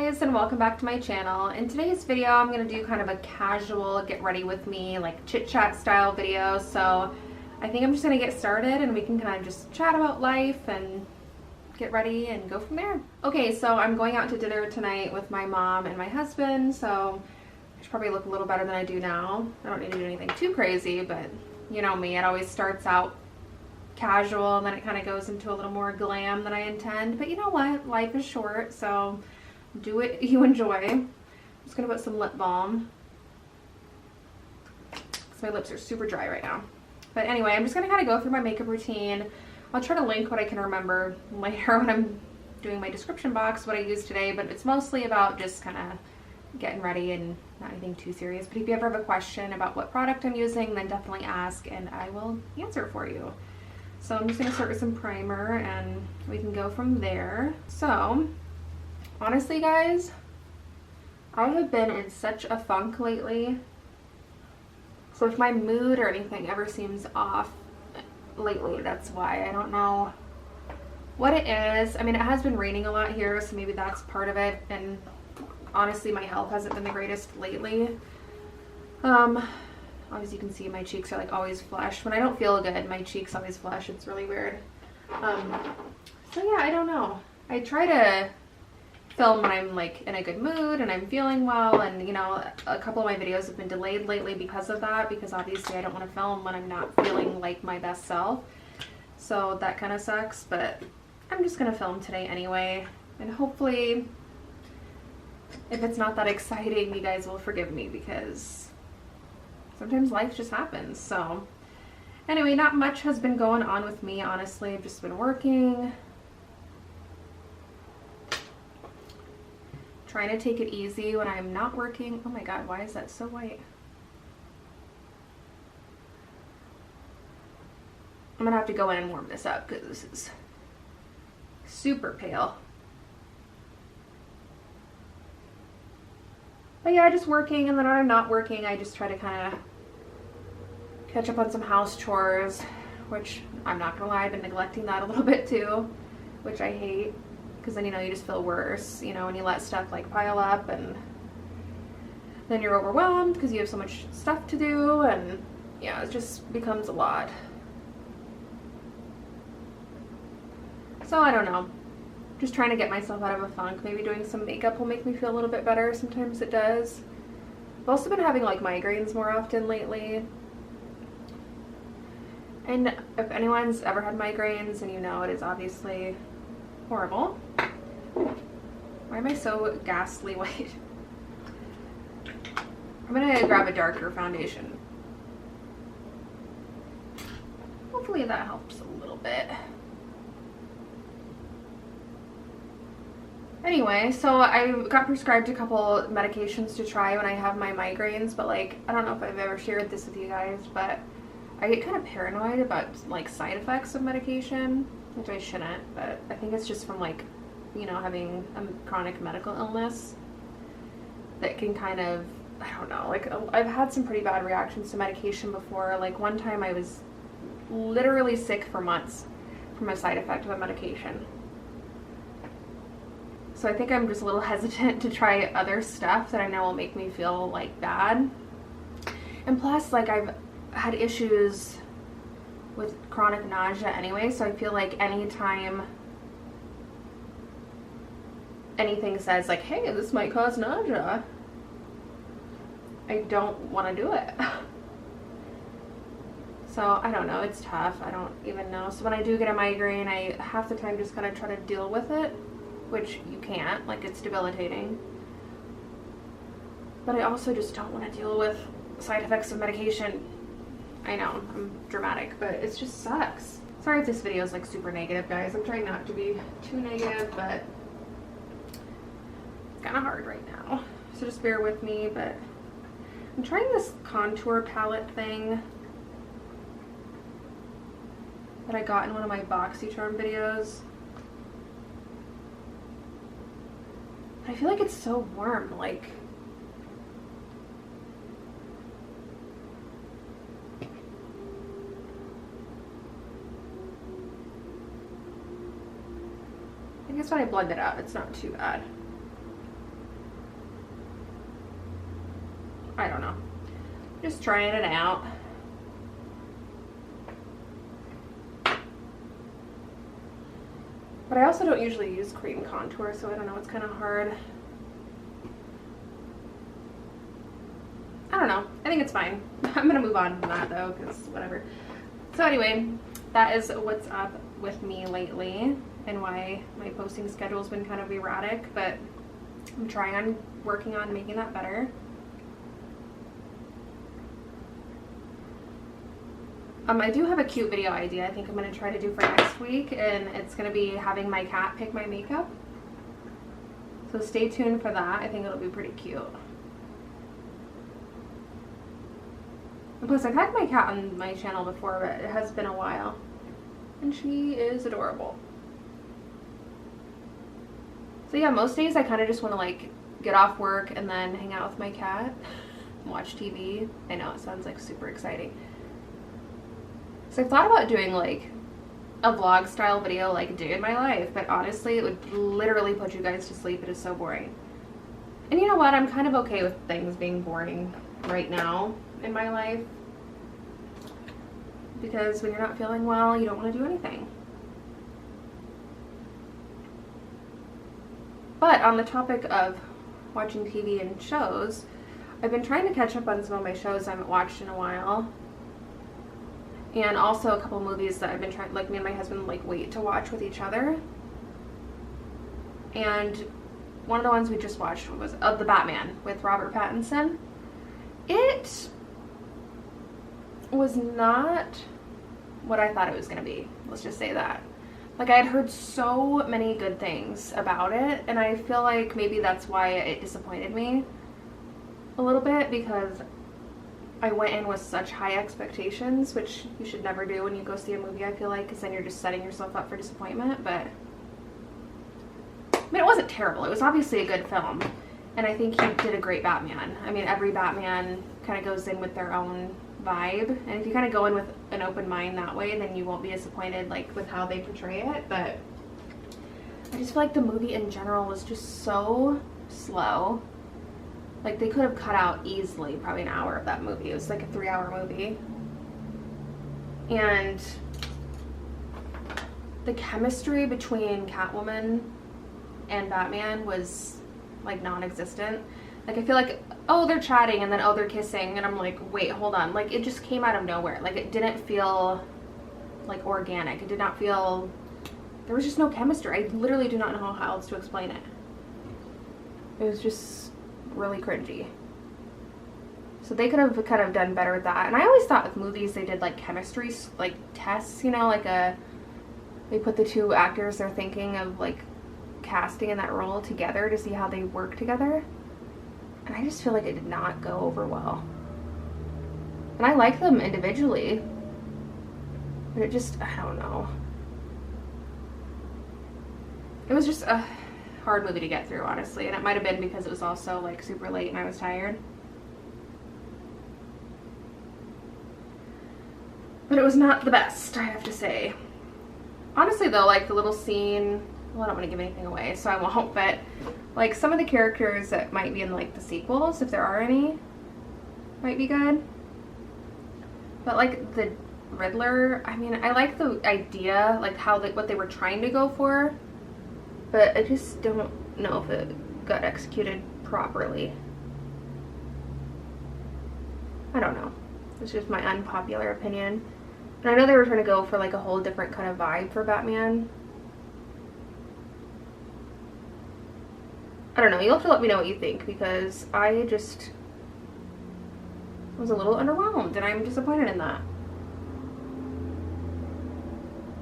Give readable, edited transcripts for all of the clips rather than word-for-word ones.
guys, and welcome back to my channel. In today's video I'm going to do kind of a casual get ready with me, like chit chat style video. So I think I'm just going to get started and we can kind of just chat about life and get ready and go from there. Okay, so I'm going out to dinner tonight with my mom and my husband, so I should probably look a little better than I do now. I don't need to do anything too crazy, but you know me, it always starts out casual and then it kind of goes into a little more glam than I intend. But you know what? Life is short, so do what you enjoy. I'm just gonna put some lip balm because my lips are super dry right now. But anyway, I'm just gonna kind of go through my makeup routine. I'll try to link what I can remember later when I'm doing my description box, what I used today, but it's mostly about just kind of getting ready and not anything too serious. But if you ever have a question about what product I'm using, then definitely ask and I will answer for you. So I'm just going to start with some primer and we can go from there. So honestly guys, I have been in such a funk lately. So if my mood or anything ever seems off lately, that's why. I don't know what it is. I mean, it has been raining a lot here, so maybe that's part of it. And honestly, my health hasn't been the greatest lately. As you can see, my cheeks are like always flushed. When I don't feel good, my cheeks always flush. It's really weird. So yeah, I don't know. I try to film when I'm like in a good mood and I'm feeling well, and you know, a couple of my videos have been delayed lately because of that, because obviously I don't want to film when I'm not feeling like my best self. So that kind of sucks, but I'm just gonna film today anyway, and hopefully if it's not that exciting, you guys will forgive me, because sometimes life just happens. So anyway, not much has been going on with me, honestly. I've just been working, trying to take it easy when I'm not working. Oh my god, why is that so white? I'm gonna have to go in and warm this up because this is super pale. But yeah, just working, and then when I'm not working, I just try to kind of catch up on some house chores, which I'm not gonna lie, I've been neglecting that a little bit too, which I hate, because then, you know, you just feel worse, you know, when you let stuff like pile up, and then you're overwhelmed because you have so much stuff to do, and yeah, it just becomes a lot. So I don't know. Just trying to get myself out of a funk. Maybe doing some makeup will make me feel a little bit better. Sometimes it does. I've also been having like migraines more often lately. And if anyone's ever had migraines, and you know, it is obviously horrible. Why am I so ghastly white? I'm gonna grab a darker foundation. Hopefully that helps a little bit. Anyway, so I got prescribed a couple medications to try when I have my migraines, but like, I don't know if I've ever shared this with you guys, but I get kind of paranoid about like side effects of medication, which I shouldn't, but I think it's just from like, you know, having a chronic medical illness that can kind of, I don't know, like I've had some pretty bad reactions to medication before. Like one time I was literally sick for months from a side effect of a medication. So I think I'm just a little hesitant to try other stuff that I know will make me feel like bad. And plus, like, I've had issues with chronic nausea anyway, so I feel like anytime anything says like, hey, this might cause nausea, I don't want to do it. So I don't know, it's tough. I don't even know. So when I do get a migraine, I half the time just kind of try to deal with it, which you can't, like, it's debilitating. But I also just don't want to deal with side effects of medication. I know, I'm dramatic, but it just sucks. Sorry if this video is like super negative, guys. I'm trying not to be too negative, but it's kind of hard right now. So just bear with me. But I'm trying this contour palette thing that I got in one of my BoxyCharm videos. I feel like it's so warm, like, I guess when I blend it out, it's not too bad. I don't know. Just trying it out. But I also don't usually use cream contour, so I don't know, it's kind of hard. I don't know. I think it's fine. I'm gonna move on from that though, because whatever. So anyway, that is what's up with me lately and why my posting schedule's been kind of erratic, but I'm trying on working on making that better. I do have a cute video idea I think I'm going to try to do for next week, and it's going to be having my cat pick my makeup. So stay tuned for that. I think it'll be pretty cute. And plus, I've had my cat on my channel before, but it has been a while. And she is adorable. So yeah, most days I kind of just want to like get off work and then hang out with my cat and watch TV. I know it sounds like super exciting. So I've thought about doing like a vlog style video like day in my life, but honestly it would literally put you guys to sleep. It is so boring. And you know what, I'm kind of okay with things being boring right now in my life, because when you're not feeling well, you don't want to do anything. But on the topic of watching TV and shows, I've been trying to catch up on some of my shows I haven't watched in a while. And also a couple movies that I've been trying, like me and my husband like wait to watch with each other. And one of the ones we just watched was The Batman with Robert Pattinson. It was not what I thought it was going to be. Let's just say that. Like, I had heard so many good things about it, and I feel like maybe that's why it disappointed me a little bit, because I went in with such high expectations, which you should never do when you go see a movie, I feel like, because then you're just setting yourself up for disappointment. But I mean, it wasn't terrible. It was obviously a good film, and I think he did a great Batman. I mean, every Batman kind of goes in with their own vibe, and if you kind of go in with an open mind that way, then you won't be disappointed like with how they portray it. But I just feel like the movie in general was just so slow. Like, they could have cut out easily probably an hour of that movie. It was like a 3-hour movie. And the chemistry between Catwoman and Batman was like non-existent. Like, I feel like, oh, they're chatting, and then, oh, they're kissing, and I'm like, wait, hold on. Like, it just came out of nowhere. Like, it didn't feel like organic. It did not feel, there was just no chemistry. I literally do not know how else to explain it. It was just really cringy. So they could have kind of done better with that. And I always thought with movies they did like chemistry like tests, you know, like they put the two actors they're thinking of like casting in that role together to see how they work together. And I just feel like it did not go over well. And I like them individually, but it just, I don't know. It was just a hard movie to get through, honestly. And it might have been because it was also like super late and I was tired. But it was not the best, I have to say. Honestly though, like the little scene, well, I don't want to give anything away, so I won't, but like some of the characters that might be in like the sequels, if there are any, might be good. But like the Riddler, I mean, I like the idea, like how what they were trying to go for, but I just don't know if it got executed properly. I don't know. It's just my unpopular opinion. And I know they were trying to go for like a whole different kind of vibe for Batman. I don't know. You'll have to let me know what you think, because I just was a little underwhelmed and I'm disappointed in that.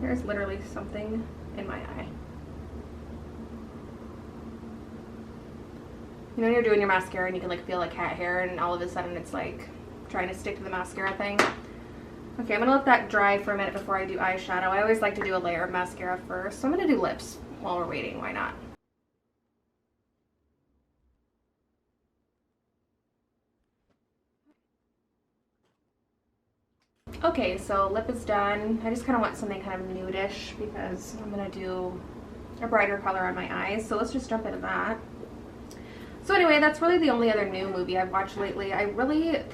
There's literally something in my eye. You know when you're doing your mascara and you can like feel like cat hair and all of a sudden it's like trying to stick to the mascara thing? Okay, I'm gonna let that dry for a minute before I do eyeshadow. I always like to do a layer of mascara first, so I'm gonna do lips while we're waiting. Why not? Okay, so lip is done. I just kind of want something kind of nudish because I'm gonna do a brighter color on my eyes. So let's just jump into that. So anyway, that's really the only other new movie I've watched lately. I really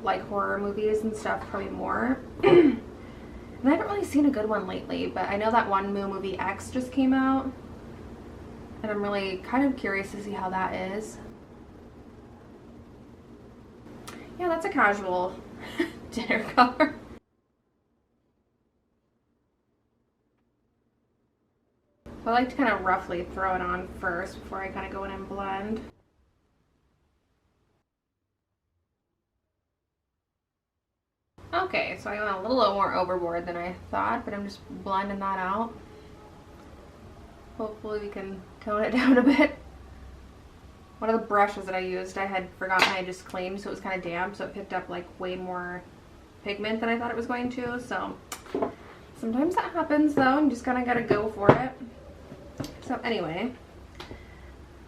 like horror movies and stuff probably more. And I haven't really seen a good one lately, but I know that one new movie, X, just came out. And I'm really kind of curious to see how that is. Yeah, that's a casual dinner color. I like to kind of roughly throw it on first before I kind of go in and blend. Okay, so I went a little more overboard than I thought, but I'm just blending that out. Hopefully we can tone it down a bit. One of the brushes that I used, I had forgotten I just cleaned, so it was kind of damp, so it picked up like way more pigment than I thought it was going to. So sometimes that happens though, and you just kind of gotta go for it. So anyway,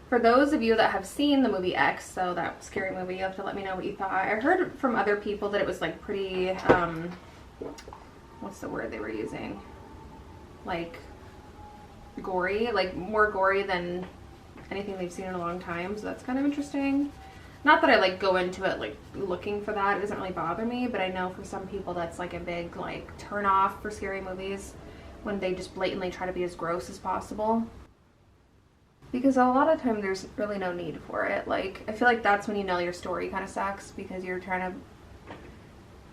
for those of you that have seen the movie X, so that scary movie, you have to let me know what you thought. I heard from other people that it was like pretty, what's the word they were using? Like gory, like more gory than anything they've seen in a long time. So that's kind of interesting. Not that I like go into it like looking for that. It doesn't really bother me, but I know for some people that's like a big like turn off for scary movies when they just blatantly try to be as gross as possible. Because a lot of time there's really no need for it. Like, I feel like that's when you know your story kind of sucks, because you're trying to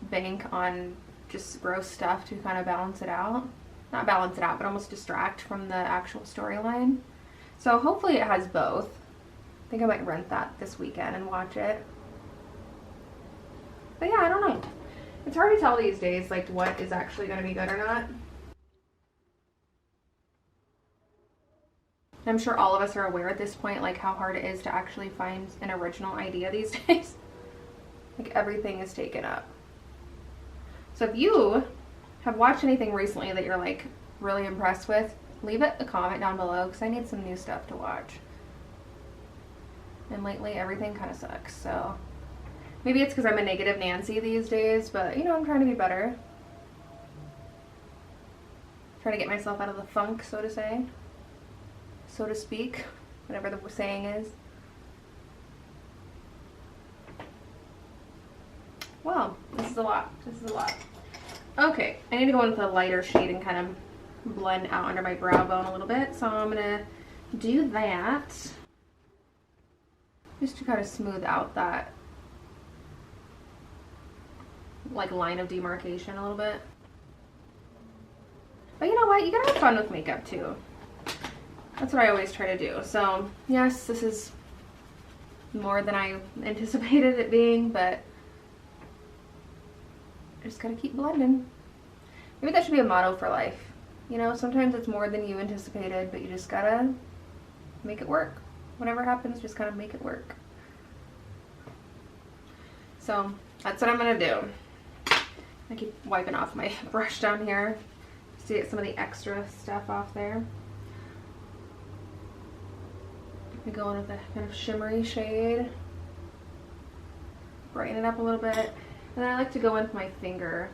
bank on just gross stuff to kind of balance it out. Not balance it out, but almost distract from the actual storyline. So hopefully it has both. I think I might rent that this weekend and watch it. But yeah, I don't know. It's hard to tell these days, like, what is actually going to be good or not. I'm sure all of us are aware at this point, like, how hard it is to actually find an original idea these days. Like, everything is taken up. So if you have watched anything recently that you're, like, really impressed with, leave it a comment down below, because I need some new stuff to watch. And lately, everything kind of sucks, so maybe it's because I'm a negative Nancy these days, but, you know, I'm trying to be better. Trying to get myself out of the funk, so to say. So to speak, whatever the saying is. Wow, this is a lot. This is a lot. Okay, I need to go in with a lighter shade and kind of blend out under my brow bone a little bit. So I'm gonna do that just to kind of smooth out that like line of demarcation a little bit. But you know what? You gotta have fun with makeup too. That's what I always try to do. So yes, this is more than I anticipated it being, but I just gotta keep blending. Maybe that should be a motto for life. You know, sometimes it's more than you anticipated, but you just gotta make it work. Whatever happens, just kind of make it work. So that's what I'm gonna do. I keep wiping off my brush down here just to get some of the extra stuff off there. I go in with a kind of shimmery shade, brighten it up a little bit, and then I like to go in with my finger.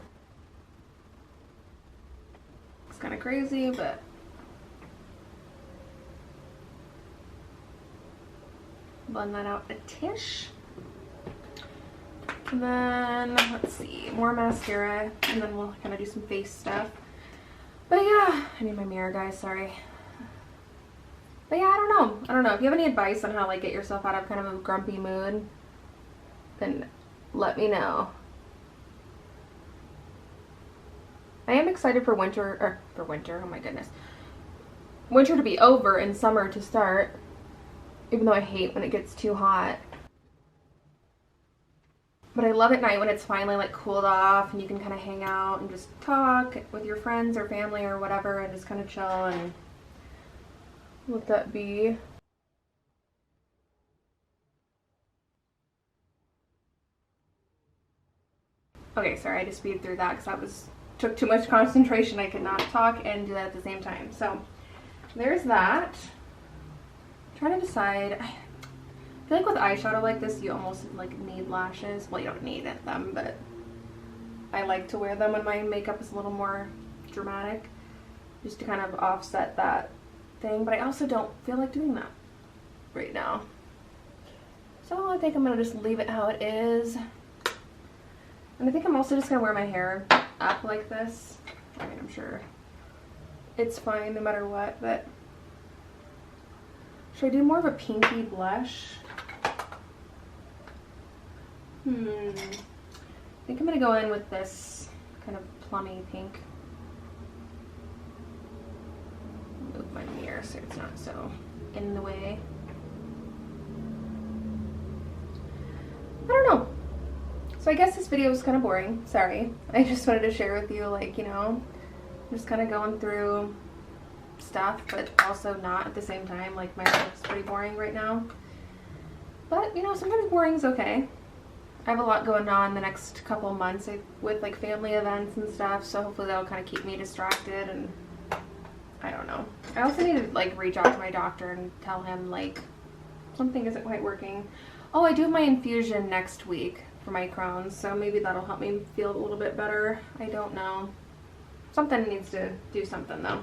It's kind of crazy, but blend that out a tish. And then, let's see, more mascara, and then we'll kind of do some face stuff. But yeah, I need my mirror, guys, sorry. But yeah, I don't know. If you have any advice on how to like get yourself out of kind of a grumpy mood, then let me know. I am excited for winter, oh my goodness. Winter to be over and summer to start, even though I hate when it gets too hot. But I love at night when it's finally like cooled off and you can kind of hang out and just talk with your friends or family or whatever and just kind of chill and let that be. Okay, sorry, I had to speed through that because took too much concentration. I could not talk and do that at the same time. So there's that. I'm trying to decide. I feel like with eyeshadow like this, you almost like need lashes. Well, you don't need them, but I like to wear them when my makeup is a little more dramatic, just to kind of offset that thing. But I also don't feel like doing that right now. So I think I'm gonna just leave it how it is. And I think I'm also just gonna wear my hair up like this. I mean, I'm sure it's fine no matter what, but should I do more of a pinky blush? I think I'm gonna go in with this kind of plummy pink. Move my mirror so it's not so in the way. I don't know. So I guess this video was kind of boring. Sorry. I just wanted to share with you, like, you know, I'm just kind of going through stuff, but also not at the same time. Like, my life's pretty boring right now. But, you know, sometimes boring is okay. I have a lot going on the next couple months with, like, family events and stuff, so hopefully that'll kind of keep me distracted, and I don't know. I also need to, like, reach out to my doctor and tell him, like, something isn't quite working. Oh, I do have my infusion next week for my Crohn's, so maybe that'll help me feel a little bit better. I don't know. Something needs to do something, though.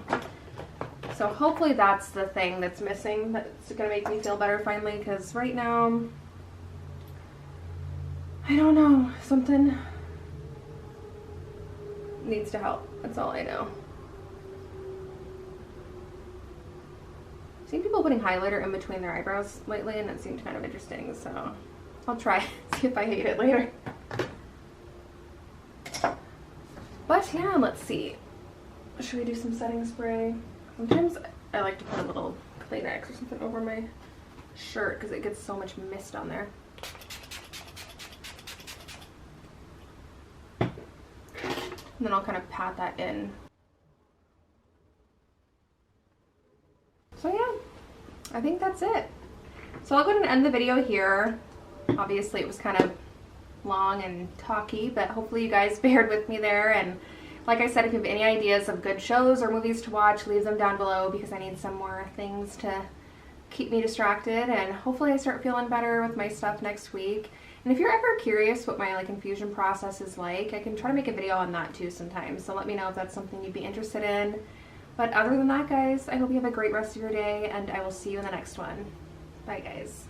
So hopefully that's the thing that's missing, that's gonna make me feel better finally, because right now, I don't know, something needs to help. That's all I know. I've seen people putting highlighter in between their eyebrows lately, and it seemed kind of interesting, so I'll try, see if I hate it later. But yeah, let's see. Should we do some setting spray? Sometimes I like to put a little Kleenex or something over my shirt because it gets so much mist on there. And then I'll kind of pat that in. So yeah, I think that's it. So I'll go ahead and end the video here. Obviously it was kind of long and talky, but hopefully you guys bared with me there. And like I said, if you have any ideas of good shows or movies to watch, leave them down below because I need some more things to keep me distracted, and hopefully I start feeling better with my stuff next week. And if you're ever curious what my like infusion process is like, I can try to make a video on that too sometimes. So let me know if that's something you'd be interested in. But other than that, guys, I hope you have a great rest of your day, and I will see you in the next one. Bye, guys.